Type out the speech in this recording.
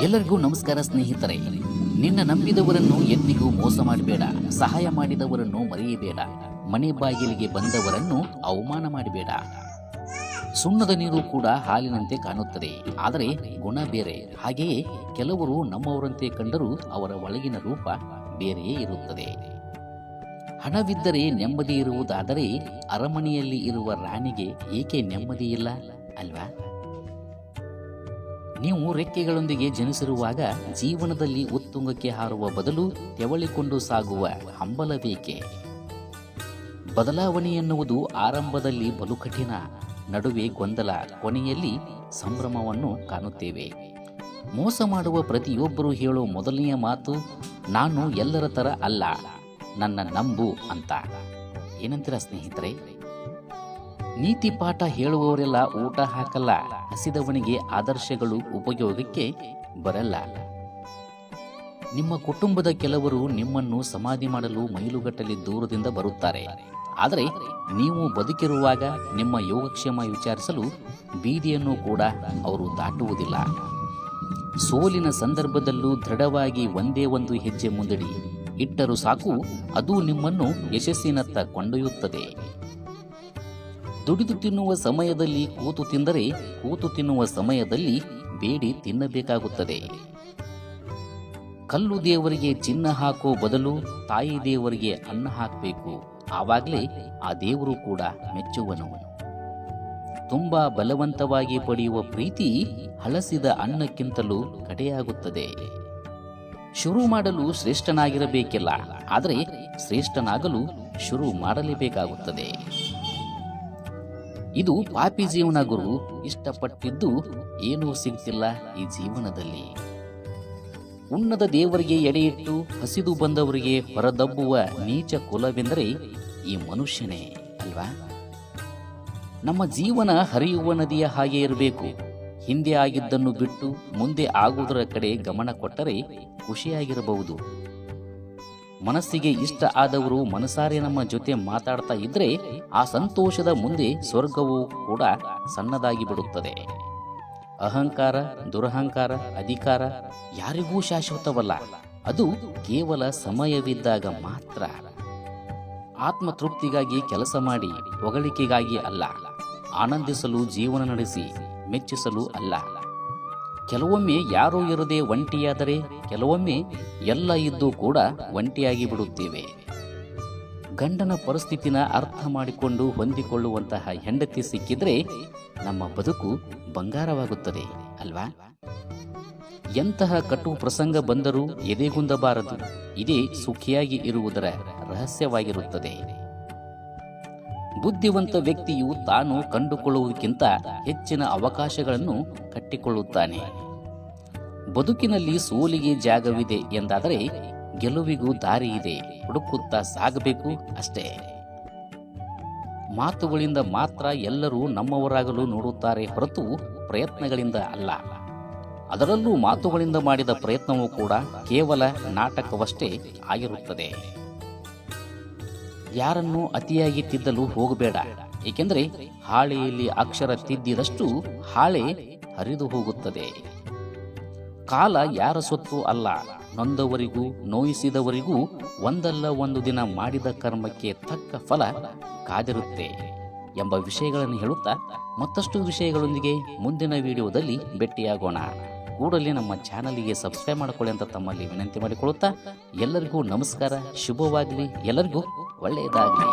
ಎಲ್ಲರಿಗೂ ನಮಸ್ಕಾರ ಸ್ನೇಹಿತರೆ. ನಿನ್ನ ನಂಬಿದವರನ್ನು ಎಂದಿಗೂ ಮೋಸ ಮಾಡಬೇಡ. ಸಹಾಯ ಮಾಡಿದವರನ್ನು ಮರೆಯಬೇಡ. ಮನೆ ಬಾಗಿಲಿಗೆ ಬಂದವರನ್ನು ಅವಮಾನ ಮಾಡಬೇಡ. ಸುಣ್ಣದ ನೀರು ಕೂಡ ಹಾಲಿನಂತೆ ಕಾಣುತ್ತದೆ, ಆದರೆ ಗುಣ ಬೇರೆ. ಹಾಗೆಯೇ ಕೆಲವರು ನಮ್ಮವರಂತೆ ಕಂಡರೂ ಅವರ ಒಳಗಿನ ರೂಪ ಬೇರೆಯೇ ಇರುತ್ತದೆ. ಹಣವಿದ್ದರೆ ನೆಮ್ಮದಿ ಇರುವುದಾದರೆ ಅರಮನೆಯಲ್ಲಿ ಇರುವ ರಾಣಿಗೆ ಏಕೆ ನೆಮ್ಮದಿ ಇಲ್ಲ ಅಲ್ವಾ? ನೀವು ರೆಕ್ಕೆಗಳೊಂದಿಗೆ ಜನಿಸಿರುವಾಗ ಜೀವನದಲ್ಲಿ ಉತ್ತುಂಗಕ್ಕೆ ಹಾರುವ ಬದಲು ತೆವಳಿಕೊಂಡು ಸಾಗುವ ಹಂಬಲ ಬೇಕೆ? ಬದಲಾವಣೆ ಎನ್ನುವುದು ಆರಂಭದಲ್ಲಿ ಬಲು ಕಠಿಣ, ನಡುವೆ ಗೊಂದಲ, ಕೊನೆಯಲ್ಲಿ ಸಂಭ್ರಮವನ್ನು ಕಾಣುತ್ತೇವೆ. ಮೋಸ ಮಾಡುವ ಪ್ರತಿಯೊಬ್ಬರು ಹೇಳೋ ಮೊದಲನೆಯ ಮಾತು, ನಾನು ಎಲ್ಲರ ಥರ ಅಲ್ಲ, ನನ್ನ ನಂಬು ಅಂತ. ಏನಂತೀರ ಸ್ನೇಹಿತರೆ? ನೀತಿ ಪಾಠ ಹೇಳುವವರೆಲ್ಲ ಊಟ ಹಾಕಲ್ಲ. ಹಸಿದವನಿಗೆ ಆದರ್ಶಗಳು ಉಪಯೋಗಕ್ಕೆ ಬರಲ್ಲ. ನಿಮ್ಮ ಕುಟುಂಬದ ಕೆಲವರು ನಿಮ್ಮನ್ನು ಸಮಾಧಿ ಮಾಡಲು ಮೈಲುಗಟ್ಟಲೆ ದೂರದಿಂದ ಬರುತ್ತಾರೆ. ಆದರೆ ನೀವು ಬದುಕಿರುವಾಗ ನಿಮ್ಮ ಯೋಗಕ್ಷೇಮ ವಿಚಾರಿಸಲು ಬೀದಿಯನ್ನು ಕೂಡ ಅವರು ದಾಟುವುದಿಲ್ಲ. ಸೋಲಿನ ಸಂದರ್ಭದಲ್ಲೂ ದೃಢವಾಗಿ ಒಂದೇ ಒಂದು ಹೆಜ್ಜೆ ಮುಂದಡಿ ಇಟ್ಟರೂ ಸಾಕು, ಅದು ನಿಮ್ಮನ್ನು ಯಶಸ್ಸಿನತ್ತ ಕೊಂಡೊಯ್ಯುತ್ತದೆ. ದುಡಿದು ತಿನ್ನುವ ಸಮಯದಲ್ಲಿ ಕೂತು ತಿಂದರೆ, ಕೂತು ತಿನ್ನುವ ಸಮಯದಲ್ಲಿ ಬೇಡಿ ತಿನ್ನಬೇಕಾಗುತ್ತದೆ. ಕಲ್ಲು ದೇವರಿಗೆ ಚಿನ್ನ ಹಾಕೋ ಬದಲು ತಾಯಿ ದೇವರಿಗೆ ಅನ್ನ ಹಾಕಬೇಕು. ಆವಾಗಲೇ ಆ ದೇವರು ಕೂಡ ಮೆಚ್ಚುವನು. ತುಂಬಾ ಬಲವಂತವಾಗಿ ಪಡೆಯುವ ಪ್ರೀತಿ ಹಳಸಿದ ಅನ್ನಕ್ಕಿಂತಲೂ ಕಡೆಯಾಗುತ್ತದೆ. ಶುರು ಮಾಡಲು ಶ್ರೇಷ್ಠನಾಗಿರಬೇಕಿಲ್ಲ, ಆದರೆ ಶ್ರೇಷ್ಠನಾಗಲು ಶುರು ಮಾಡಲೇಬೇಕಾಗುತ್ತದೆ. ಇದು ಪಾಪಿ ಜೀವನ ಗುರು. ಇಷ್ಟಪಟ್ಟಿದ್ದು ಏನೂ ಸಿಗ್ತಿಲ್ಲ ಈ ಜೀವನದಲ್ಲಿ. ಉನ್ನತ ದೇವರಿಗೆ ಎಡೆಯಿಟ್ಟು ಹಸಿದು ಬಂದವರಿಗೆ ಹೊರದಬ್ಬುವ ನೀಚ ಕುಲವೆಂದರೆ ಈ ಮನುಷ್ಯನೇ ಅಲ್ವಾ? ನಮ್ಮ ಜೀವನ ಹರಿಯುವ ನದಿಯ ಹಾಗೆ ಇರಬೇಕು. ಹಿಂದೆ ಆಗಿದ್ದನ್ನು ಬಿಟ್ಟು ಮುಂದೆ ಆಗುವುದರ ಕಡೆ ಗಮನ ಕೊಟ್ಟರೆ ಖುಷಿಯಾಗಿರಬಹುದು. ಮನಸ್ಸಿಗೆ ಇಷ್ಟ ಆದವರು ಮನಸಾರೆ ನಮ್ಮ ಜೊತೆ ಮಾತಾಡ್ತಾ ಇದ್ರೆ ಆ ಸಂತೋಷದ ಮುಂದೆ ಸ್ವರ್ಗವೂ ಕೂಡ ಸಣ್ಣದಾಗಿ ಬಿಡುತ್ತದೆ. ಅಹಂಕಾರ, ದುರಹಂಕಾರ, ಅಧಿಕಾರ ಯಾರಿಗೂ ಶಾಶ್ವತವಲ್ಲ. ಅದು ಕೇವಲ ಸಮಯವಿದ್ದಾಗ ಮಾತ್ರ. ಆತ್ಮತೃಪ್ತಿಗಾಗಿ ಕೆಲಸ ಮಾಡಿ, ಹೊಗಳಿಕೆಗಾಗಿ ಅಲ್ಲ. ಆನಂದಿಸಲು ಜೀವನ ನಡೆಸಿ, ಮೆಚ್ಚಿಸಲು ಅಲ್ಲ. ಕೆಲವೊಮ್ಮೆ ಯಾರೂ ಇರದೆ ಒಂಟಿಯಾದರೆ, ಕೆಲವೊಮ್ಮೆ ಎಲ್ಲ ಇದ್ದು ಕೂಡ ಒಂಟಿಯಾಗಿ ಬಿಡುತ್ತೇವೆ. ಗಂಡನ ಪರಿಸ್ಥಿತಿನ ಅರ್ಥ ಮಾಡಿಕೊಂಡು ಹೊಂದಿಕೊಳ್ಳುವಂತಹ ಹೆಂಡತಿ ಸಿಕ್ಕಿದ್ರೆ ನಮ್ಮ ಬದುಕು ಬಂಗಾರವಾಗುತ್ತದೆ ಅಲ್ವಾ? ಎಂತಹ ಕಟು ಪ್ರಸಂಗ ಬಂದರೂ ಎದೆಗುಂದಬಾರದು. ಇದೇ ಸುಖಿಯಾಗಿ ಇರುವುದರ ರಹಸ್ಯವಾಗಿರುತ್ತದೆ. ಬುದ್ಧಿವಂತ ವ್ಯಕ್ತಿಯು ತಾನು ಕಂಡುಕೊಳ್ಳುವುದಕ್ಕಿಂತ ಹೆಚ್ಚಿನ ಅವಕಾಶಗಳನ್ನು ಕಟ್ಟಿಕೊಳ್ಳುತ್ತಾನೆ. ಬದುಕಿನಲ್ಲಿ ಸೋಲಿಗೆ ಜಾಗವಿದೆ ಎಂದಾದರೆ ಗೆಲುವಿಗೂ ದಾರಿ ಇದೆ. ಹುಡುಕುತ್ತಾ ಸಾಗಬೇಕು ಅಷ್ಟೇ. ಮಾತುಗಳಿಂದ ಮಾತ್ರ ಎಲ್ಲರೂ ನಮ್ಮವರಾಗಲು ನೋಡುತ್ತಾರೆ ಹೊರತು ಪ್ರಯತ್ನಗಳಿಂದ ಅಲ್ಲ. ಅದರಲ್ಲೂ ಮಾತುಗಳಿಂದ ಮಾಡಿದ ಪ್ರಯತ್ನವೂ ಕೂಡ ಕೇವಲ ನಾಟಕವಷ್ಟೇ ಆಗಿರುತ್ತದೆ. ಯಾರನ್ನು ಅತಿಯಾಗಿ ತಿದ್ದಲು ಹೋಗಬೇಡ. ಏಕೆಂದರೆ ಹಾಳೆಯಲ್ಲಿ ಅಕ್ಷರ ತಿದ್ದಿದಷ್ಟು ಹಾಳೆ ಹರಿದು ಹೋಗುತ್ತದೆ. ಕಾಲ ಯಾರ ಸೊತ್ತು ಅಲ್ಲ. ನೊಂದವರಿಗೂ ನೋಯಿಸಿದವರಿಗೂ ಒಂದಲ್ಲ ಒಂದು ದಿನ ಮಾಡಿದ ಕರ್ಮಕ್ಕೆ ತಕ್ಕ ಫಲ ಕಾದಿರುತ್ತೆ ಎಂಬ ವಿಷಯಗಳನ್ನು ಹೇಳುತ್ತಾ ಮತ್ತಷ್ಟು ವಿಷಯಗಳೊಂದಿಗೆ ಮುಂದಿನ ವಿಡಿಯೋದಲ್ಲಿ ಭೇಟಿಯಾಗೋಣ. ಕೂಡಲೇ ನಮ್ಮ ಚಾನಲ್ಗೆ ಸಬ್ಸ್ಕ್ರೈಬ್ ಮಾಡಿಕೊಳ್ಳಿ ಅಂತ ತಮ್ಮಲ್ಲಿ ವಿನಂತಿ ಮಾಡಿಕೊಳ್ಳುತ್ತಾ ಎಲ್ಲರಿಗೂ ನಮಸ್ಕಾರ. ಶುಭವಾಗಲಿ. ಎಲ್ಲರಿಗೂ ಒಳ್ಳೆಯದಾಗಲಿ.